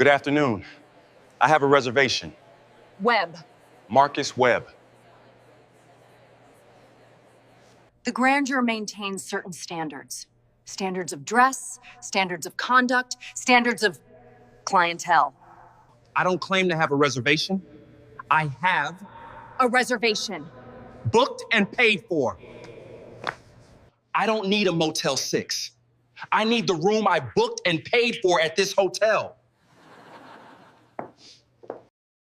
Good afternoon. I have a reservation. Webb. Marcus Webb. The grandeur maintains certain standards. Standards of dress, standards of conduct, standards of clientele. I don't claim to have a reservation. I have A reservation. booked and paid for. I don't need a Motel 6. I need the room I booked and paid for at this hotel.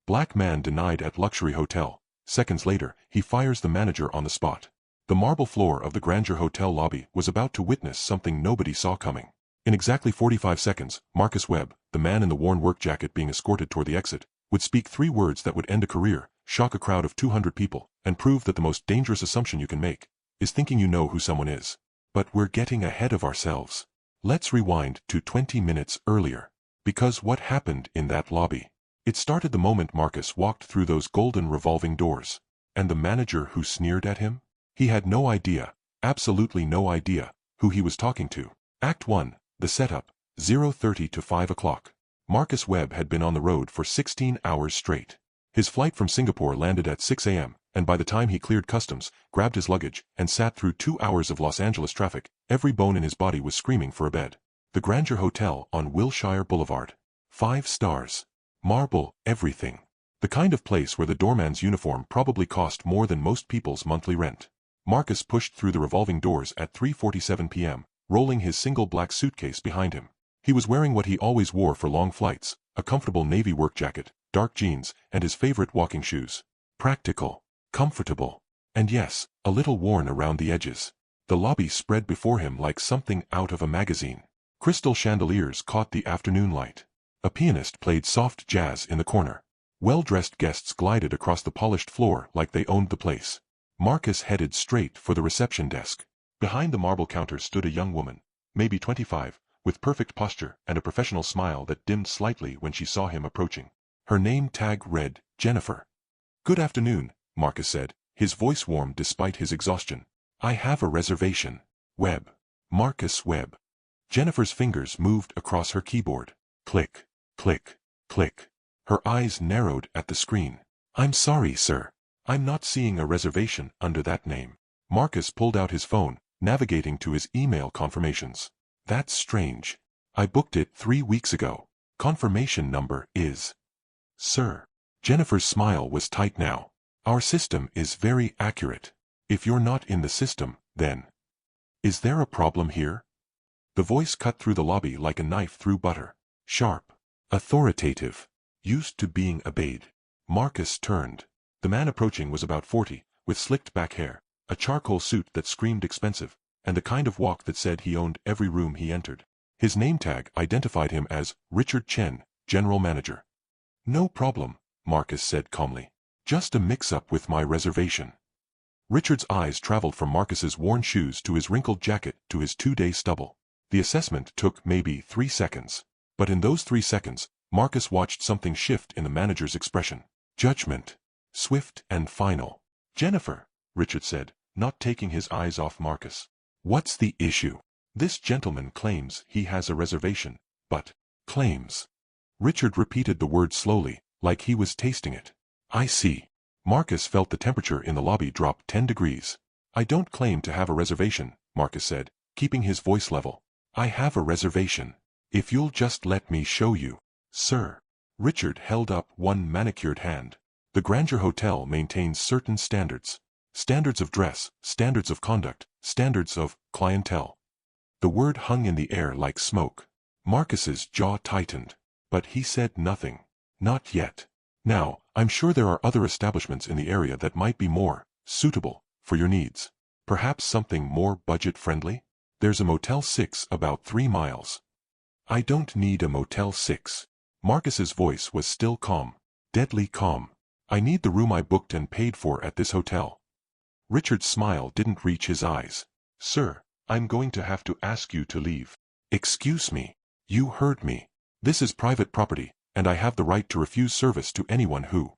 Black man denied at luxury hotel. Seconds later, he fires the manager on the spot. The marble floor of the Grandeur Hotel lobby was about to witness something nobody saw coming. In exactly 45 seconds, Marcus Webb, the man in the worn work jacket being escorted toward the exit, would speak 3 words that would end a career, shock a crowd of 200 people, and prove that the most dangerous assumption you can make is thinking you know who someone is. But we're getting ahead of ourselves. Let's rewind to 20 minutes earlier. Because what happened in that lobby? It started the moment Marcus walked through those golden revolving doors. And the manager who sneered at him? He had no idea, absolutely no idea, who he was talking to. Act 1, the setup, 0:30 to 5 o'clock. Marcus Webb had been on the road for 16 hours straight. His flight from Singapore landed at 6 a.m., and by the time he cleared customs, grabbed his luggage, and sat through 2 hours of Los Angeles traffic, every bone in his body was screaming for a bed. The Grandeur Hotel on Wilshire Boulevard. 5 stars. Marble, everything. The kind of place where the doorman's uniform probably cost more than most people's monthly rent. Marcus pushed through the revolving doors at 3:47 p.m., rolling his single black suitcase behind him. He was wearing what he always wore for long flights, a comfortable navy work jacket, dark jeans, and his favorite walking shoes. Practical, comfortable, and yes, a little worn around the edges. The lobby spread before him like something out of a magazine. Crystal chandeliers caught the afternoon light. A pianist played soft jazz in the corner. Well-dressed guests glided across the polished floor like they owned the place. Marcus headed straight for the reception desk. Behind the marble counter stood a young woman, maybe 25, with perfect posture and a professional smile that dimmed slightly when she saw him approaching. Her name tag read, Jennifer. "Good afternoon," Marcus said, his voice warm despite his exhaustion. "I have a reservation. Webb. Marcus Webb." Jennifer's fingers moved across her keyboard. Click, click, click. Her eyes narrowed at the screen. "I'm sorry, sir. I'm not seeing a reservation under that name." Marcus pulled out his phone, navigating to his email confirmations. "That's strange. I booked it 3 weeks ago. Confirmation number is..." "Sir." Jennifer's smile was tight now. "Our system is very accurate. If you're not in the system, then... Is there a problem here?" The voice cut through the lobby like a knife through butter. Sharp. Authoritative. Used to being obeyed. Marcus turned. The man approaching was about 40, with slicked back hair, a charcoal suit that screamed expensive, and the kind of walk that said he owned every room he entered. His name tag identified him as Richard Chen, General Manager. "No problem," Marcus said calmly. "Just a mix-up with my reservation." Richard's eyes traveled from Marcus's worn shoes to his wrinkled jacket to his 2-day stubble. The assessment took maybe 3 seconds. But in those 3 seconds, Marcus watched something shift in the manager's expression. Judgment. Swift and final. "Jennifer," Richard said, not taking his eyes off Marcus. "What's the issue?" "This gentleman claims he has a reservation, but..." "Claims." Richard repeated the word slowly, like he was tasting it. "I see." Marcus felt the temperature in the lobby drop 10 degrees. "I don't claim to have a reservation," Marcus said, keeping his voice level. "I have a reservation. If you'll just let me show you." "Sir." Richard held up one manicured hand. "The Grandeur Hotel maintains certain standards. Standards of dress, standards of conduct, standards of clientele." The word hung in the air like smoke. Marcus's jaw tightened. But he said nothing. "Not yet. Now, I'm sure there are other establishments in the area that might be more suitable for your needs. Perhaps something more budget-friendly? There's a Motel 6 about 3 miles. "I don't need a Motel 6. Marcus's voice was still calm. Deadly calm. "I need the room I booked and paid for at this hotel." Richard's smile didn't reach his eyes. "Sir, I'm going to have to ask you to leave." "Excuse me. You heard me. This is private property, and I have the right to refuse service to anyone who..."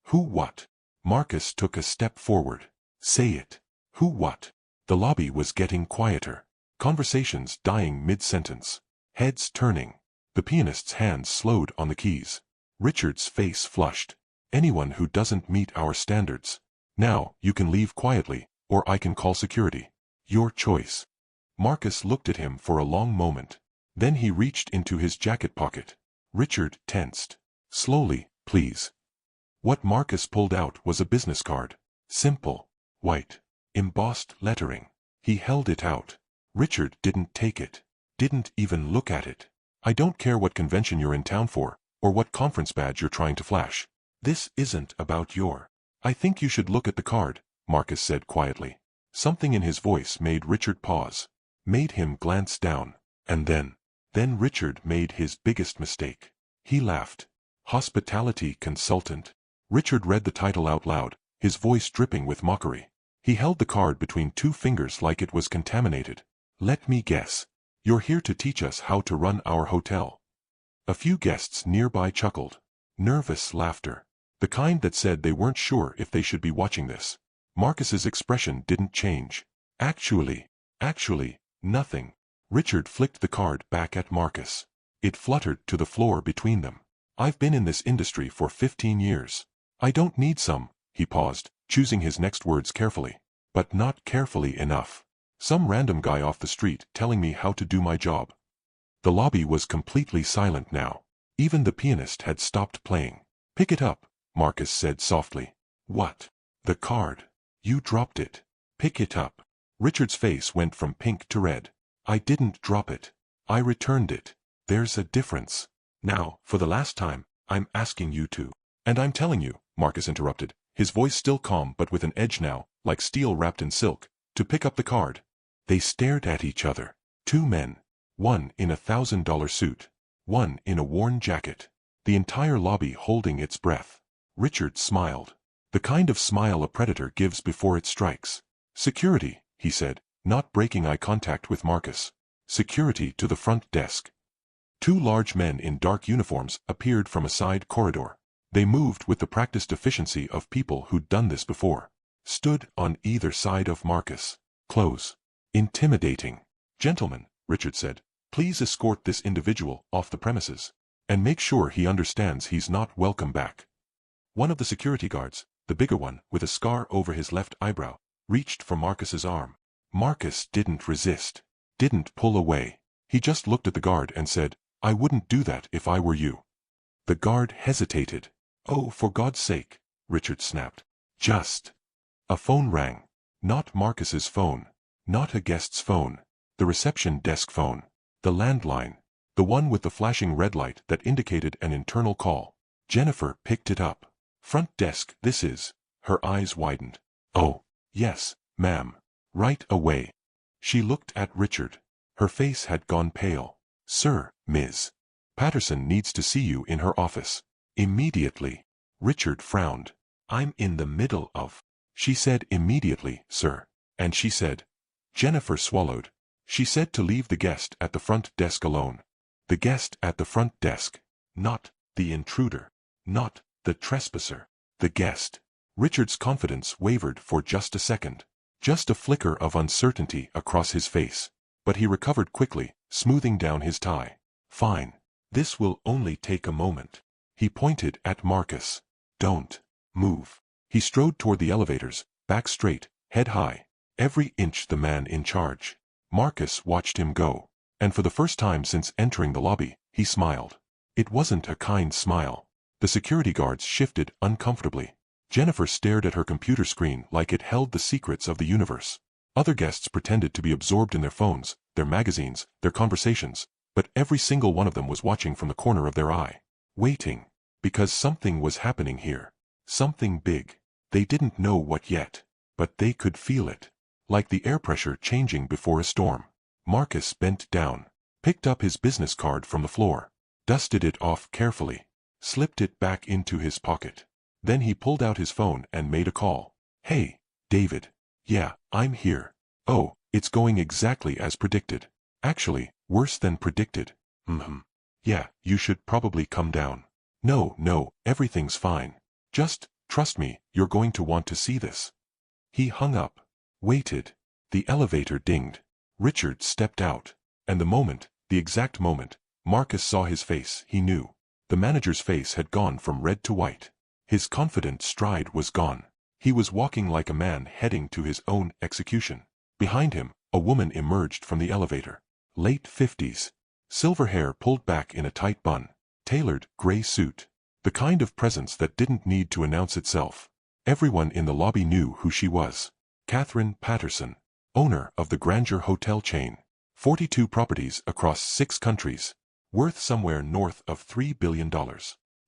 "Who what?" Marcus took a step forward. "Say it. Who what?" The lobby was getting quieter. Conversations dying mid-sentence. Heads turning. The pianist's hands slowed on the keys. Richard's face flushed. Anyone who doesn't meet our standards. Now, you can leave quietly, or I can call security. Your choice. Marcus looked at him for a long moment. Then he reached into his jacket pocket. Richard tensed. Slowly, please. What Marcus pulled out was a business card. Simple. White. Embossed lettering. He held it out. Richard didn't take it. Didn't even look at it. I don't care what convention you're in town for, or what conference badge you're trying to flash. This isn't about your. I think you should look at the card, Marcus said quietly. Something in his voice made Richard pause. Made him glance down. And then Richard made his biggest mistake. He laughed. Hospitality consultant. Richard read the title out loud, his voice dripping with mockery. He held the card between two fingers like it was contaminated. Let me guess. You're here to teach us how to run our hotel. A few guests nearby chuckled. Nervous laughter. The kind that said they weren't sure if they should be watching this. Marcus's expression didn't change. Actually, nothing. Richard flicked the card back at Marcus. It fluttered to the floor between them. I've been in this industry for 15 years. I don't need some, he paused, choosing his next words carefully. But not carefully enough. Some random guy off the street telling me how to do my job. The lobby was completely silent now. Even the pianist had stopped playing. Pick it up, Marcus said softly. What? The card. You dropped it. Pick it up. Richard's face went from pink to red. I didn't drop it. I returned it. There's a difference. Now, for the last time, I'm asking you to. And I'm telling you, Marcus interrupted, his voice still calm but with an edge now, like steel wrapped in silk, to pick up the card. They stared at each other. Two men. One in a $1,000 suit. One in a worn jacket. The entire lobby holding its breath. Richard smiled. The kind of smile a predator gives before it strikes. Security, he said, not breaking eye contact with Marcus. Security to the front desk. Two large men in dark uniforms appeared from a side corridor. They moved with the practiced efficiency of people who'd done this before. Stood on either side of Marcus. Close. Intimidating. Gentlemen, Richard said, please escort this individual off the premises. And make sure he understands he's not welcome back. One of the security guards, the bigger one with a scar over his left eyebrow, reached for Marcus's arm. Marcus didn't resist. Didn't pull away. He just looked at the guard and said, I wouldn't do that if I were you. The guard hesitated. Oh, for God's sake, Richard snapped. Just. A phone rang. Not Marcus's phone. Not a guest's phone. The reception desk phone. The landline. The one with the flashing red light that indicated an internal call. Jennifer picked it up. Front desk, this is. Her eyes widened. Oh, yes, ma'am. Right away. She looked at Richard. Her face had gone pale. Sir, Ms. Patterson needs to see you in her office. Immediately. Richard frowned. I'm in the middle of. She said immediately, sir. And she said. Jennifer swallowed. She said to leave the guest at the front desk alone. The guest at the front desk. Not the intruder. Not the trespasser. The guest. Richard's confidence wavered for just a second. Just a flicker of uncertainty across his face. But he recovered quickly, smoothing down his tie. Fine. This will only take a moment. He pointed at Marcus. Don't move. He strode toward the elevators, back straight, head high. Every inch the man in charge. Marcus watched him go. And for the first time since entering the lobby, he smiled. It wasn't a kind smile. The security guards shifted uncomfortably. Jennifer stared at her computer screen like it held the secrets of the universe. Other guests pretended to be absorbed in their phones, their magazines, their conversations, but every single one of them was watching from the corner of their eye. Waiting. Because something was happening here. Something big. They didn't know what yet. But they could feel it. Like the air pressure changing before a storm. Marcus bent down. Picked up his business card from the floor. Dusted it off carefully. Slipped it back into his pocket. Then he pulled out his phone and made a call. Hey, David. Yeah, I'm here. Oh, it's going exactly as predicted. Actually, worse than predicted. Yeah, you should probably come down. No, everything's fine. Just, trust me, you're going to want to see this. He hung up. Waited. The elevator dinged. Richard stepped out. And the exact moment, Marcus saw his face, he knew. The manager's face had gone from red to white. His confident stride was gone. He was walking like a man heading to his own execution. Behind him, a woman emerged from the elevator. Late 50s. Silver hair pulled back in a tight bun. Tailored, gray suit. The kind of presence that didn't need to announce itself. Everyone in the lobby knew who she was. Catherine Patterson, owner of the Grandeur Hotel chain. 42 properties across 6 countries. Worth somewhere north of $3 billion.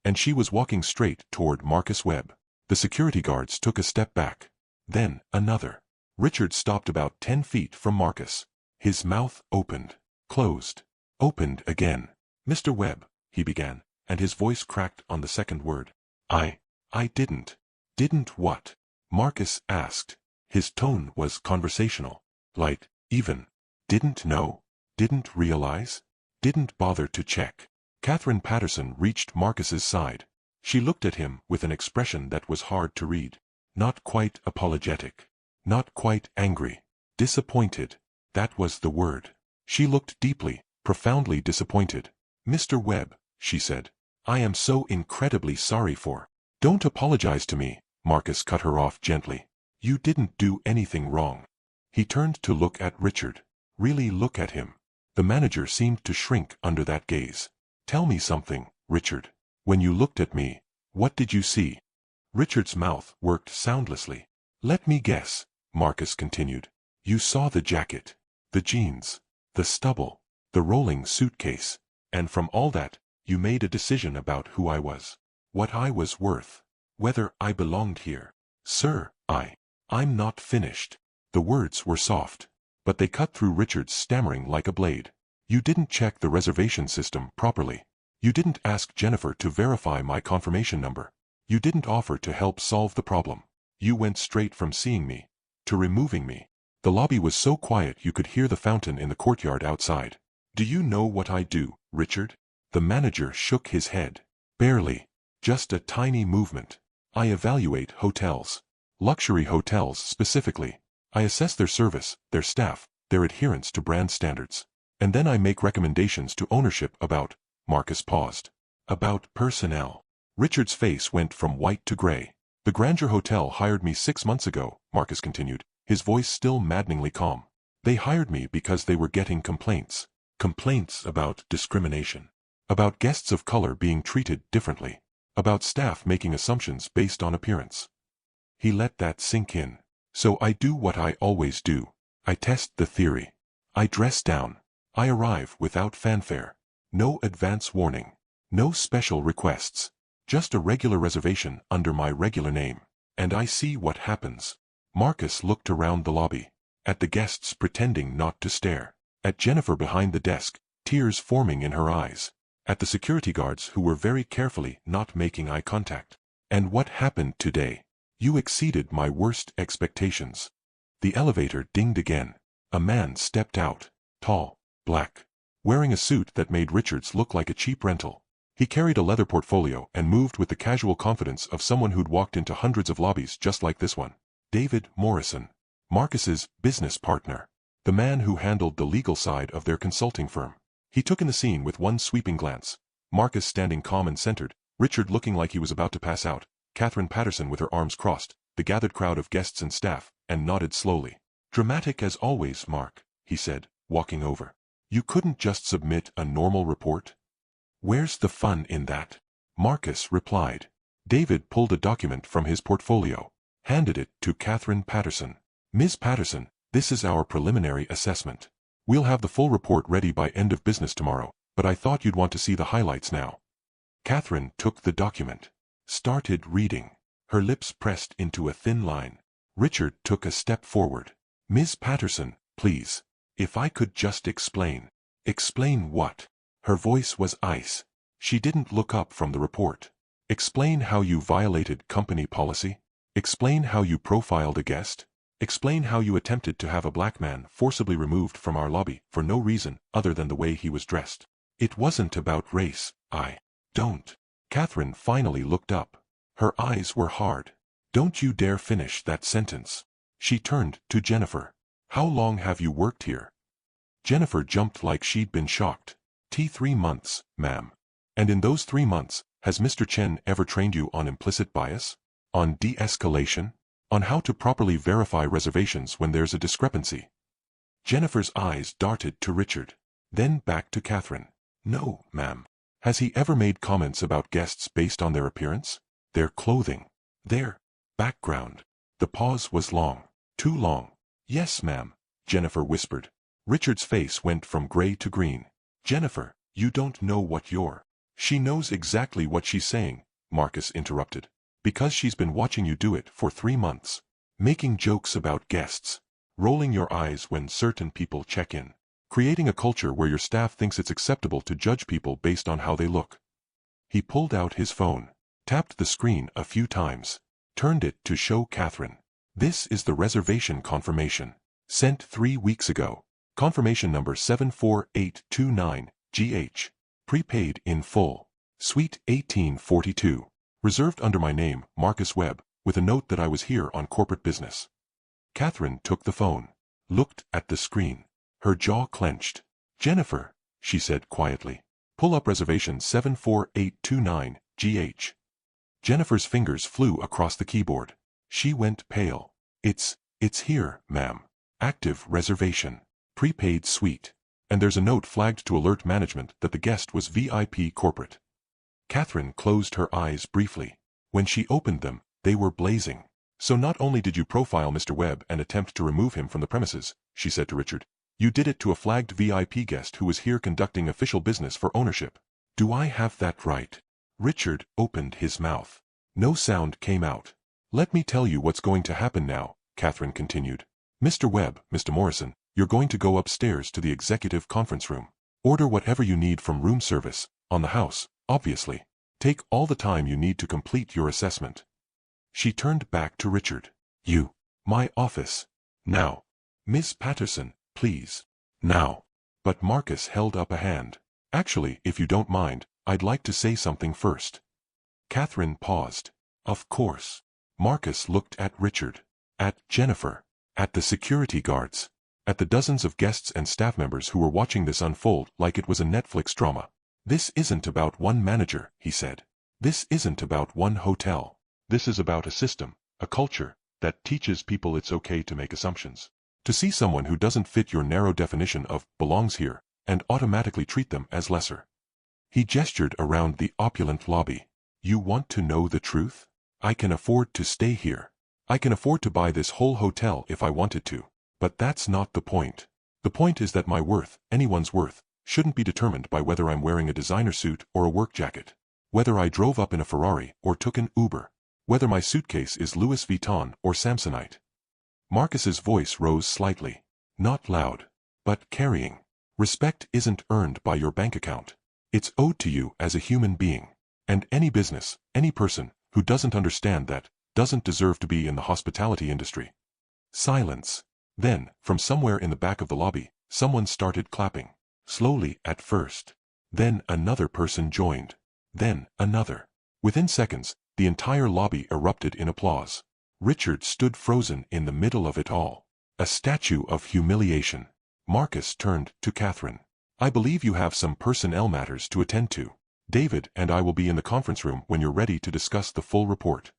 And she was walking straight toward Marcus Webb. The security guards took a step back. Then, another. Richard stopped about 10 feet from Marcus. His mouth opened, closed, opened again. "Mr. Webb," he began, and his voice cracked on the second word. I didn't. Didn't what?" Marcus asked. His tone was conversational. Light, even. "Didn't know? Didn't realize? Didn't bother to check?" Catherine Patterson reached Marcus's side. She looked at him with an expression that was hard to read. Not quite apologetic. Not quite angry. Disappointed. That was the word. She looked deeply, profoundly disappointed. "Mr. Webb," she said, "I am so incredibly sorry for—" "Don't apologize to me," Marcus cut her off gently. "You didn't do anything wrong." He turned to look at Richard. Really look at him. The manager seemed to shrink under that gaze. "Tell me something, Richard. When you looked at me, what did you see?" Richard's mouth worked soundlessly. "Let me guess," Marcus continued. "You saw the jacket, the jeans, the stubble, the rolling suitcase, and from all that, you made a decision about who I was, what I was worth, whether I belonged here." "Sir, I'm not finished." The words were soft, but they cut through Richard's stammering like a blade. "You didn't check the reservation system properly. You didn't ask Jennifer to verify my confirmation number. You didn't offer to help solve the problem. You went straight from seeing me to removing me." The lobby was so quiet you could hear the fountain in the courtyard outside. "Do you know what I do, Richard?" The manager shook his head. "Barely. Just a tiny movement. I evaluate hotels. Luxury hotels specifically. I assess their service, their staff, their adherence to brand standards. And then I make recommendations to ownership about—" Marcus paused. "About personnel." Richard's face went from white to gray. "The Grandeur Hotel hired me 6 months ago," Marcus continued, his voice still maddeningly calm. "They hired me because they were getting complaints. Complaints about discrimination. About guests of color being treated differently. About staff making assumptions based on appearance." He let that sink in. "So I do what I always do. I test the theory. I dress down. I arrive without fanfare. No advance warning. No special requests. Just a regular reservation under my regular name. And I see what happens." Marcus looked around the lobby. At the guests pretending not to stare. At Jennifer behind the desk, tears forming in her eyes. At the security guards who were very carefully not making eye contact. "And what happened today? You exceeded my worst expectations." The elevator dinged again. A man stepped out. Tall, black. Wearing a suit that made Richards look like a cheap rental. He carried a leather portfolio and moved with the casual confidence of someone who'd walked into hundreds of lobbies just like this one. David Morrison. Marcus's business partner. The man who handled the legal side of their consulting firm. He took in the scene with one sweeping glance. Marcus standing calm and centered, Richard looking like he was about to pass out, Catherine Patterson with her arms crossed, the gathered crowd of guests and staff, and nodded slowly. "Dramatic as always, Mark," he said, walking over. "You couldn't just submit a normal report?" "Where's the fun in that?" Marcus replied. David pulled a document from his portfolio, handed it to Catherine Patterson. "Ms. Patterson, this is our preliminary assessment. We'll have the full report ready by end of business tomorrow, but I thought you'd want to see the highlights now." Catherine took the document. Started reading. Her lips pressed into a thin line. Richard took a step forward. "Ms. Patterson, please. If I could just explain." "Explain what?" Her voice was ice. She didn't look up from the report. "Explain how you violated company policy? Explain how you profiled a guest? Explain how you attempted to have a black man forcibly removed from our lobby for no reason other than the way he was dressed? It wasn't about race. I don't." Catherine finally looked up. Her eyes were hard. "Don't you dare finish that sentence." She turned to Jennifer. "How long have you worked here?" Jennifer jumped like she'd been shocked. 3 months, ma'am. And in those 3 months, has Mr. Chen ever trained you on implicit bias? On de-escalation? On how to properly verify reservations when there's a discrepancy? Jennifer's eyes darted to Richard, then back to Catherine. No, ma'am. Has he ever made comments about guests based on their appearance? Their clothing? Their background? The pause was long. Too long. Yes, ma'am, Jennifer whispered. Richard's face went from gray to green. Jennifer, you don't know what you're. She knows exactly what she's saying, Marcus interrupted. Because she's been watching you do it for 3 months. Making jokes about guests. Rolling your eyes when certain people check in. Creating a culture where your staff thinks it's acceptable to judge people based on how they look. He pulled out his phone, tapped the screen a few times, turned it to show Catherine. This is the reservation confirmation. Sent 3 weeks ago. Confirmation number 74829GH. Prepaid in full. Suite 1842. Reserved under my name, Marcus Webb, with a note that I was here on corporate business. Catherine took the phone, looked at the screen. Her jaw clenched. Jennifer, she said quietly. Pull up reservation 74829GH. Jennifer's fingers flew across the keyboard. She went pale. It's here, ma'am. Active reservation. Prepaid suite. And there's a note flagged to alert management that the guest was VIP corporate. Catherine closed her eyes briefly. When she opened them, they were blazing. So not only did you profile Mr. Webb and attempt to remove him from the premises, she said to Richard, you did it to a flagged VIP guest who was here conducting official business for ownership. Do I have that right? Richard opened his mouth. No sound came out. Let me tell you what's going to happen now, Catherine continued. Mr. Webb, Mr. Morrison, you're going to go upstairs to the executive conference room. Order whatever you need from room service, on the house, obviously. Take all the time you need to complete your assessment. She turned back to Richard. You. My office. Now. Miss Patterson, please. Now. But Marcus held up a hand. Actually, if you don't mind, I'd like to say something first. Catherine paused. Of course. Marcus looked at Richard. At Jennifer. At the security guards. At the dozens of guests and staff members who were watching this unfold like it was a Netflix drama. This isn't about one manager, he said. This isn't about one hotel. This is about a system, a culture, that teaches people it's okay to make assumptions. To see someone who doesn't fit your narrow definition of belongs here, and automatically treat them as lesser. He gestured around the opulent lobby. You want to know the truth? I can afford to stay here. I can afford to buy this whole hotel if I wanted to. But that's not the point. The point is that my worth, anyone's worth, shouldn't be determined by whether I'm wearing a designer suit or a work jacket. Whether I drove up in a Ferrari or took an Uber. Whether my suitcase is Louis Vuitton or Samsonite. Marcus's voice rose slightly. Not loud, but carrying. Respect isn't earned by your bank account. It's owed to you as a human being. And any business, any person, who doesn't understand that, doesn't deserve to be in the hospitality industry. Silence. Then, from somewhere in the back of the lobby, someone started clapping. Slowly at first. Then another person joined. Then another. Within seconds, the entire lobby erupted in applause. Richard stood frozen in the middle of it all. A statue of humiliation. Marcus turned to Catherine. I believe you have some personnel matters to attend to. David and I will be in the conference room when you're ready to discuss the full report.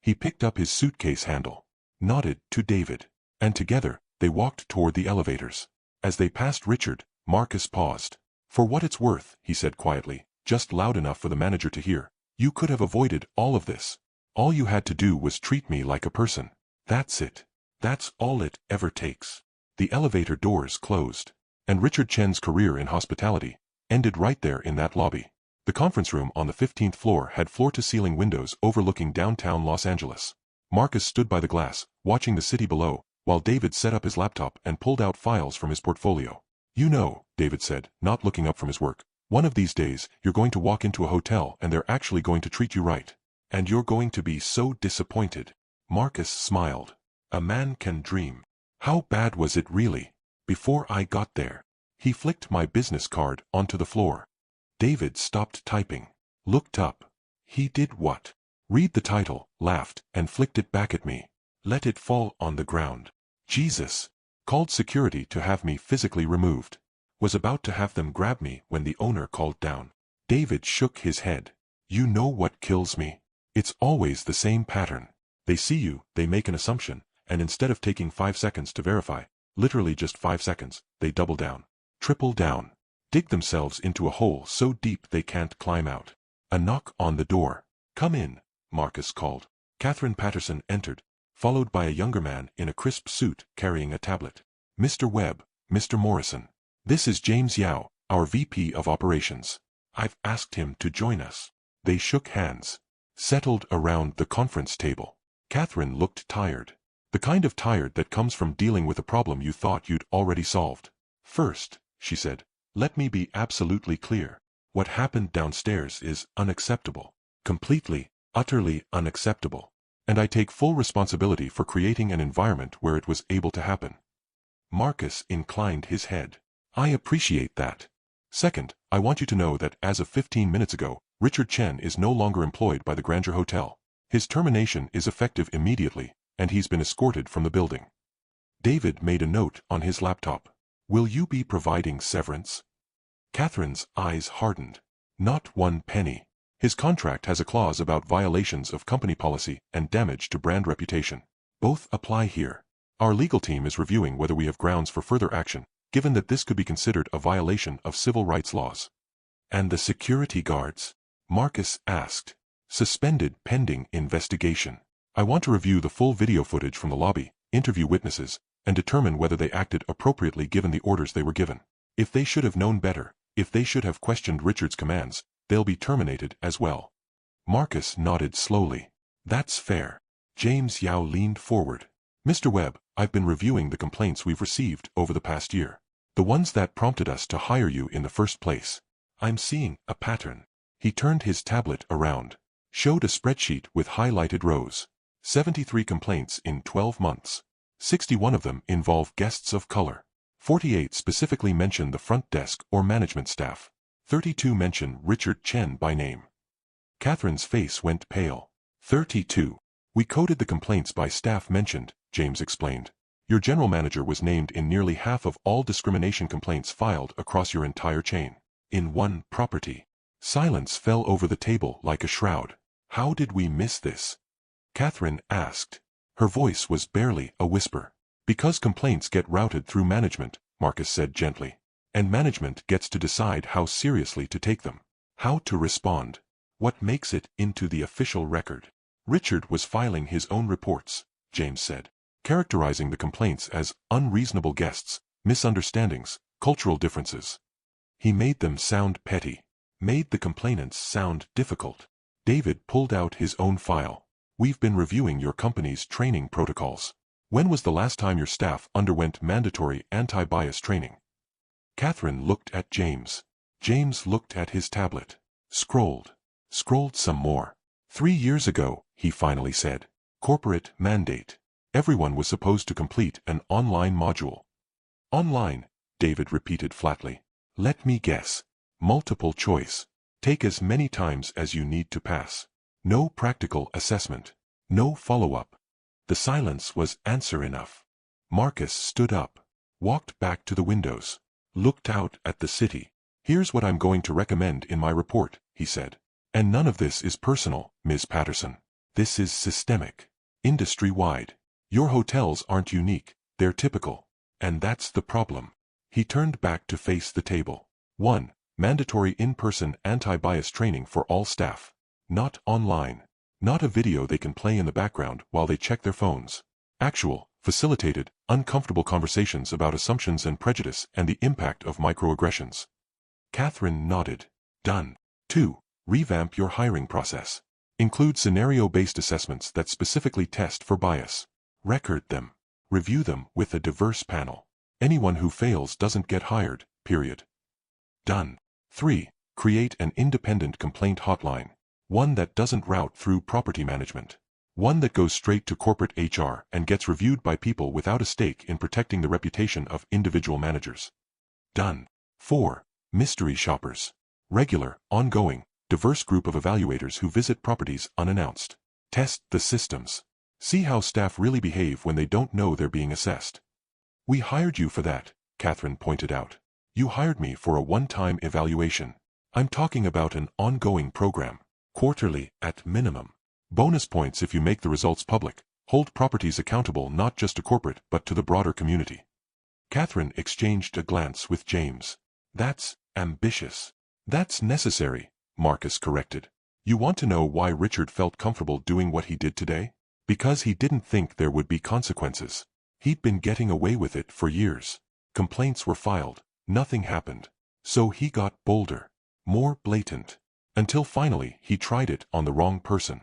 He picked up his suitcase handle, nodded to David, and together, they walked toward the elevators. As they passed Richard, Marcus paused. For what it's worth, he said quietly, just loud enough for the manager to hear. You could have avoided all of this. All you had to do was treat me like a person. That's it. That's all it ever takes. The elevator doors closed. And Richard Chen's career in hospitality ended right there in that lobby. The conference room on the 15th floor had floor-to-ceiling windows overlooking downtown Los Angeles. Marcus stood by the glass, watching the city below, while David set up his laptop and pulled out files from his portfolio. You know, David said, not looking up from his work. One of these days, you're going to walk into a hotel and they're actually going to treat you right. And you're going to be so disappointed. Marcus smiled. A man can dream. How bad was it really? Before I got there. He flicked my business card onto the floor. David stopped typing. Looked up. He did what? Read the title, laughed, and flicked it back at me. Let it fall on the ground. Jesus. Called security to have me physically removed. Was about to have them grab me when the owner called down. David shook his head. You know what kills me? It's always the same pattern. They see you, they make an assumption, and instead of taking 5 seconds to verify, literally just 5 seconds, they double down, triple down, dig themselves into a hole so deep they can't climb out. A knock on the door. Come in, Marcus called. Catherine Patterson entered, followed by a younger man in a crisp suit carrying a tablet. Mr. Webb, Mr. Morrison. This is James Yao, our VP of Operations. I've asked him to join us. They shook hands, settled around the conference table. Catherine looked tired. The kind of tired that comes from dealing with a problem you thought you'd already solved. First, she said, let me be absolutely clear. What happened downstairs is unacceptable. Completely, utterly unacceptable. And I take full responsibility for creating an environment where it was able to happen. Marcus inclined his head. I appreciate that. Second, I want you to know that as of 15 minutes ago, Richard Chen is no longer employed by the Grandeur Hotel. His termination is effective immediately, and he's been escorted from the building. David made a note on his laptop. Will you be providing severance? Catherine's eyes hardened. Not one penny. His contract has a clause about violations of company policy and damage to brand reputation. Both apply here. Our legal team is reviewing whether we have grounds for further action, given that this could be considered a violation of civil rights laws. And the security guards? Marcus asked. Suspended pending investigation. I want to review the full video footage from the lobby, interview witnesses, and determine whether they acted appropriately given the orders they were given. If they should have known better, if they should have questioned Richard's commands, they'll be terminated as well. Marcus nodded slowly. That's fair. James Yao leaned forward. Mr. Webb, I've been reviewing the complaints we've received over the past year. The ones that prompted us to hire you in the first place. I'm seeing a pattern. He turned his tablet around, showed a spreadsheet with highlighted rows. 73 complaints in 12 months. 61 of them involve guests of color. 48 specifically mention the front desk or management staff. 32 mention Richard Chen by name. Catherine's face went pale. 32. We coded the complaints by staff mentioned, James explained. Your general manager was named in nearly half of all discrimination complaints filed across your entire chain. In one property. Silence fell over the table like a shroud. How did we miss this? Catherine asked. Her voice was barely a whisper. Because complaints get routed through management, Marcus said gently. And management gets to decide how seriously to take them. How to respond. What makes it into the official record. Richard was filing his own reports, James said, characterizing the complaints as unreasonable guests, misunderstandings, cultural differences. He made them sound petty. Made the complainants sound difficult. David pulled out his own file. We've been reviewing your company's training protocols. When was the last time your staff underwent mandatory anti-bias training? Catherine looked at James. James looked at his tablet. Scrolled. Scrolled some more. 3 years ago, he finally said. Corporate mandate. Everyone was supposed to complete an online module. Online, David repeated flatly. Let me guess. Multiple choice. Take as many times as you need to pass. No practical assessment. No follow-up. The silence was answer enough. Marcus stood up. Walked back to the windows. Looked out at the city. Here's what I'm going to recommend in my report, he said. And none of this is personal, Ms. Patterson. This is systemic. Industry-wide. Your hotels aren't unique, they're typical. And that's the problem. He turned back to face the table. 1. Mandatory in-person anti-bias training for all staff. Not online. Not a video they can play in the background while they check their phones. Actual, facilitated, uncomfortable conversations about assumptions and prejudice and the impact of microaggressions. Catherine nodded. Done. 2. Revamp your hiring process. Include scenario-based assessments that specifically test for bias. Record them. Review them with a diverse panel. Anyone who fails doesn't get hired, period. Done. 3. Create an independent complaint hotline. One that doesn't route through property management. One that goes straight to corporate HR and gets reviewed by people without a stake in protecting the reputation of individual managers. Done. 4. Mystery shoppers. Regular, ongoing, diverse group of evaluators who visit properties unannounced. Test the systems. See how staff really behave when they don't know they're being assessed. We hired you for that, Catherine pointed out. You hired me for a one-time evaluation. I'm talking about an ongoing program. Quarterly, at minimum. Bonus points if you make the results public. Hold properties accountable not just to corporate but to the broader community. Catherine exchanged a glance with James. That's ambitious. That's necessary, Marcus corrected. You want to know why Richard felt comfortable doing what he did today? Because he didn't think there would be consequences. He'd been getting away with it for years. Complaints were filed. Nothing happened. So he got bolder. More blatant. Until finally he tried it on the wrong person.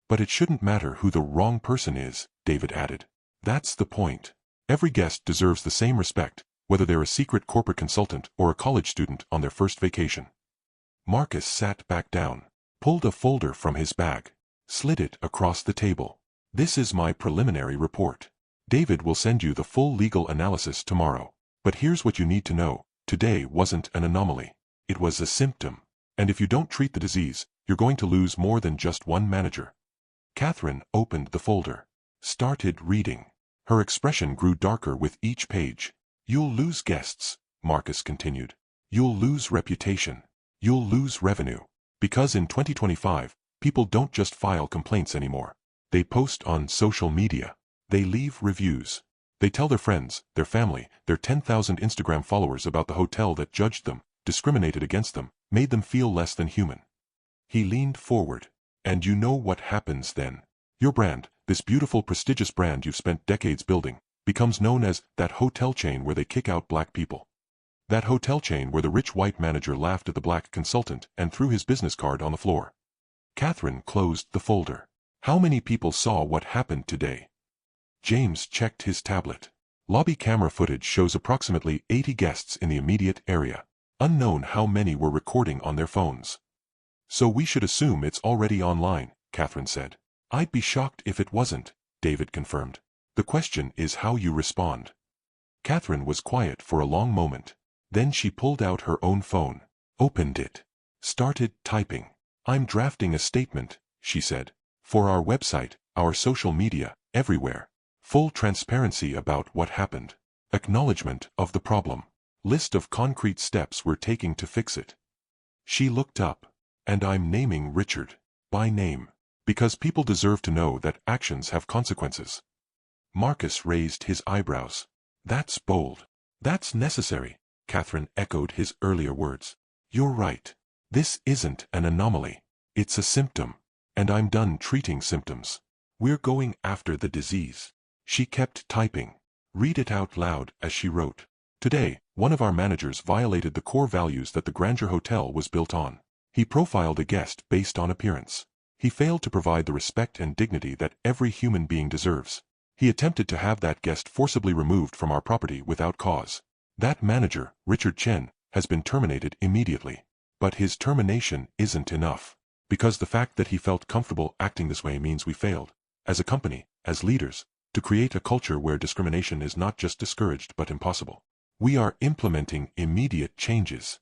But it shouldn't matter who the wrong person is, David added. That's the point. Every guest deserves the same respect, whether they're a secret corporate consultant or a college student on their first vacation. Marcus sat back down, pulled a folder from his bag, slid it across the table. This is my preliminary report. David will send you the full legal analysis tomorrow. But here's what you need to know. Today wasn't an anomaly. It was a symptom. And if you don't treat the disease, you're going to lose more than just one manager. Catherine opened the folder, started reading. Her expression grew darker with each page. You'll lose guests, Marcus continued. You'll lose reputation. You'll lose revenue. Because in 2025, people don't just file complaints anymore. They post on social media. They leave reviews. They tell their friends, their family, their 10,000 Instagram followers about the hotel that judged them, discriminated against them, made them feel less than human. He leaned forward. And you know what happens then. Your brand, this beautiful prestigious brand you've spent decades building, becomes known as that hotel chain where they kick out black people. That hotel chain where the rich white manager laughed at the black consultant and threw his business card on the floor. Catherine closed the folder. How many people saw what happened today? James checked his tablet. Lobby camera footage shows approximately 80 guests in the immediate area. Unknown how many were recording on their phones. So we should assume it's already online, Catherine said. I'd be shocked if it wasn't, David confirmed. The question is how you respond. Catherine was quiet for a long moment. Then she pulled out her own phone, opened it, started typing. I'm drafting a statement, she said. For our website, our social media, everywhere. Full transparency about what happened. Acknowledgement of the problem. List of concrete steps we're taking to fix it. She looked up. And I'm naming Richard. By name. Because people deserve to know that actions have consequences. Marcus raised his eyebrows. That's bold. That's necessary, Catherine echoed his earlier words. You're right. This isn't an anomaly. It's a symptom. And I'm done treating symptoms. We're going after the disease. She kept typing. Read it out loud as she wrote. Today, one of our managers violated the core values that the Grandeur Hotel was built on. He profiled a guest based on appearance. He failed to provide the respect and dignity that every human being deserves. He attempted to have that guest forcibly removed from our property without cause. That manager, Richard Chen, has been terminated immediately. But his termination isn't enough. Because the fact that he felt comfortable acting this way means we failed, as a company, as leaders, to create a culture where discrimination is not just discouraged but impossible. We are implementing immediate changes.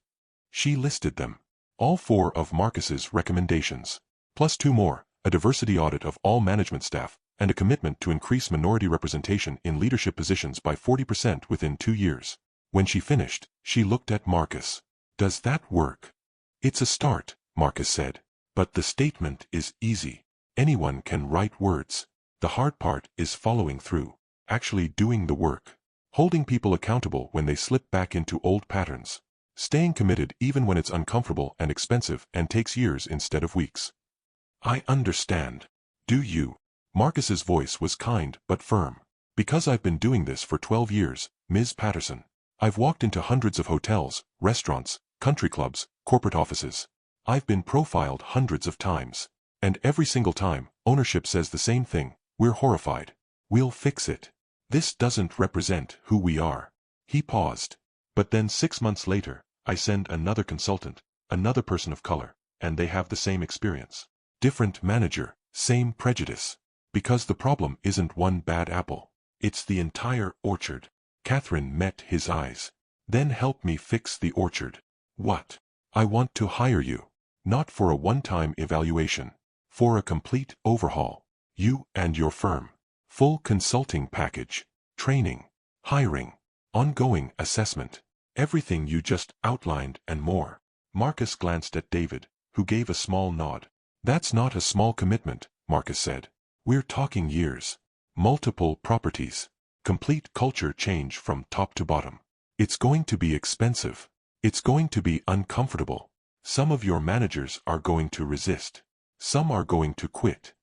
She listed them. All 4 of Marcus's recommendations. Plus 2 more, a diversity audit of all management staff, and a commitment to increase minority representation in leadership positions by 40% within 2 years. When she finished, she looked at Marcus. Does that work? It's a start, Marcus said. But the statement is easy. Anyone can write words. The hard part is following through. Actually doing the work. Holding people accountable when they slip back into old patterns. Staying committed even when it's uncomfortable and expensive and takes years instead of weeks. I understand. Do you? Marcus's voice was kind but firm. Because I've been doing this for 12 years, Ms. Patterson. I've walked into hundreds of hotels, restaurants, country clubs, corporate offices. I've been profiled hundreds of times. And every single time, ownership says the same thing. We're horrified. We'll fix it. This doesn't represent who we are. He paused. But then 6 months later, I send another consultant, another person of color, and they have the same experience. Different manager, same prejudice. Because the problem isn't one bad apple. It's the entire orchard. Catherine met his eyes. Then help me fix the orchard. What? I want to hire you. Not for a one-time evaluation. For a complete overhaul. You and your firm. Full consulting package. Training. Hiring. Ongoing assessment. Everything you just outlined and more. Marcus glanced at David, who gave a small nod. That's not a small commitment, Marcus said. We're talking years. Multiple properties. Complete culture change from top to bottom. It's going to be expensive. It's going to be uncomfortable. Some of your managers are going to resist. Some are going to quit.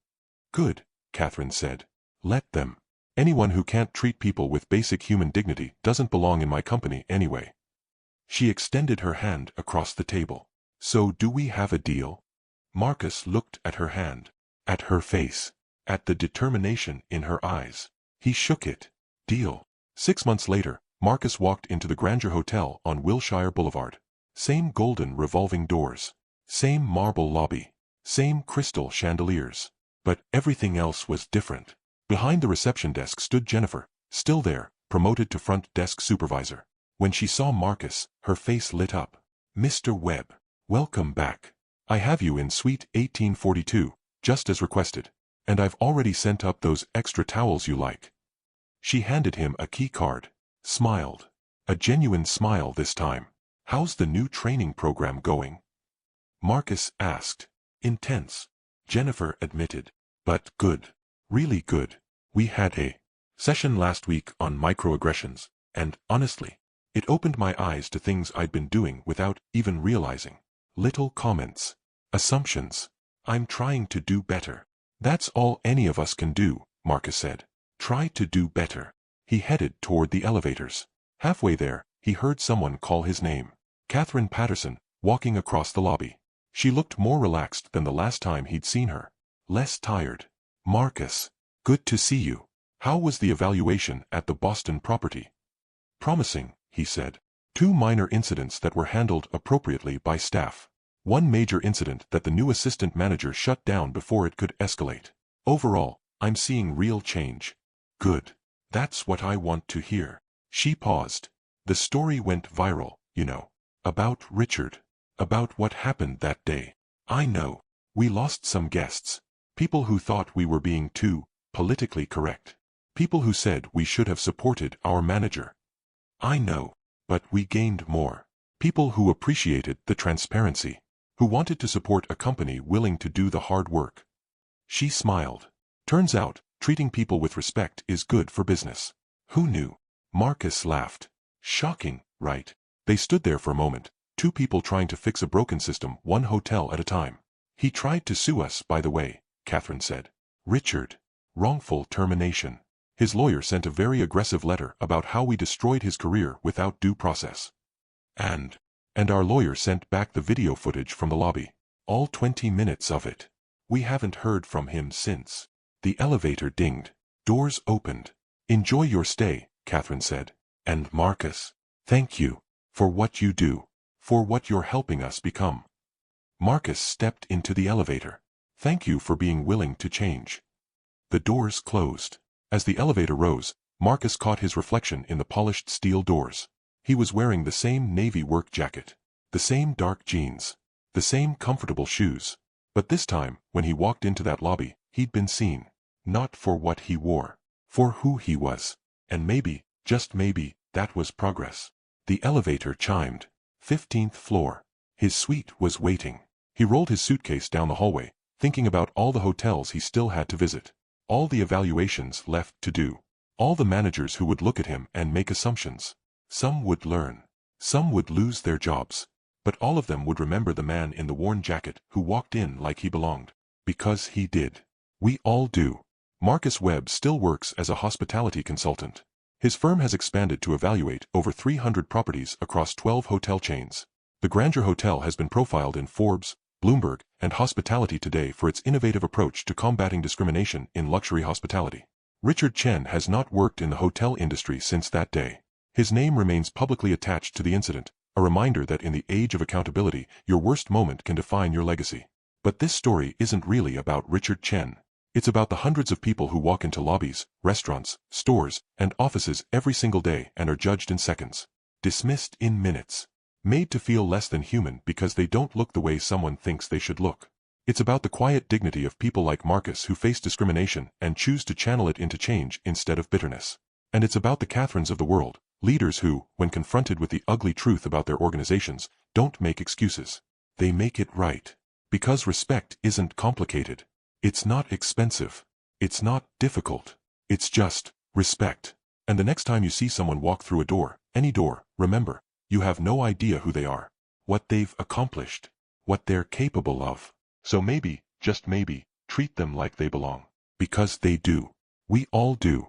Good, Catherine said. Let them. Anyone who can't treat people with basic human dignity doesn't belong in my company anyway. She extended her hand across the table. So do we have a deal? Marcus looked at her hand, at her face, at the determination in her eyes. He shook it. Deal. 6 months later, Marcus walked into the Grandeur Hotel on Wilshire Boulevard. Same golden revolving doors. Same marble lobby. Same crystal chandeliers. But everything else was different. Behind the reception desk stood Jennifer, still there, promoted to front desk supervisor. When she saw Marcus, her face lit up. Mr. Webb, welcome back. I have you in suite 1842, just as requested. And I've already sent up those extra towels you like. She handed him a key card. Smiled. A genuine smile this time. How's the new training program going? Marcus asked. Intense. Jennifer admitted. But good. Really good. We had a session last week on microaggressions, and honestly, it opened my eyes to things I'd been doing without even realizing. Little comments. Assumptions. I'm trying to do better. That's all any of us can do, Marcus said. Try to do better. He headed toward the elevators. Halfway there, he heard someone call his name. Catherine Patterson, walking across the lobby. She looked more relaxed than the last time he'd seen her. Less tired. Marcus, good to see you. How was the evaluation at the Boston property? Promising, he said. 2 minor incidents that were handled appropriately by staff. 1 major incident that the new assistant manager shut down before it could escalate. Overall, I'm seeing real change. Good. That's what I want to hear. She paused. The story went viral, you know. About Richard. About what happened that day. I know. We lost some guests. People who thought we were being too politically correct. People who said we should have supported our manager. I know. But we gained more. People who appreciated the transparency. Who wanted to support a company willing to do the hard work. She smiled. Turns out, treating people with respect is good for business. Who knew? Marcus laughed. Shocking, right? They stood there for a moment, 2 people trying to fix a broken system, 1 hotel at a time. He tried to sue us, by the way, Catherine said. Richard. Wrongful termination. His lawyer sent a very aggressive letter about how we destroyed his career without due process. And our lawyer sent back the video footage from the lobby. All 20 minutes of it. We haven't heard from him since. The elevator dinged. Doors opened. Enjoy your stay, Catherine said. And Marcus, thank you. For what you do. For what you're helping us become. Marcus stepped into the elevator. Thank you for being willing to change. The doors closed. As the elevator rose, Marcus caught his reflection in the polished steel doors. He was wearing the same navy work jacket. The same dark jeans. The same comfortable shoes. But this time, when he walked into that lobby, he'd been seen. Not for what he wore. For who he was. And maybe, just maybe, that was progress. The elevator chimed. 15th floor. His suite was waiting. He rolled his suitcase down the hallway, thinking about all the hotels he still had to visit. All the evaluations left to do. All the managers who would look at him and make assumptions. Some would learn. Some would lose their jobs. But all of them would remember the man in the worn jacket who walked in like he belonged. Because he did. We all do. Marcus Webb still works as a hospitality consultant. His firm has expanded to evaluate over 300 properties across 12 hotel chains. The Grandeur Hotel has been profiled in Forbes, Bloomberg, and Hospitality Today for its innovative approach to combating discrimination in luxury hospitality. Richard Chen has not worked in the hotel industry since that day. His name remains publicly attached to the incident, a reminder that in the age of accountability, your worst moment can define your legacy. But this story isn't really about Richard Chen. It's about the hundreds of people who walk into lobbies, restaurants, stores, and offices every single day and are judged in seconds. Dismissed in minutes. Made to feel less than human because they don't look the way someone thinks they should look. It's about the quiet dignity of people like Marcus who face discrimination and choose to channel it into change instead of bitterness. And it's about the Catherines of the world, Leaders who, when confronted with the ugly truth about their organizations, don't make excuses. They make it right. Because respect isn't complicated. It's not expensive. It's not difficult. It's just respect. And the next time you see someone walk through a door, any door, remember, you have no idea who they are, what they've accomplished, what they're capable of. So maybe, just maybe, treat them like they belong. Because they do. We all do.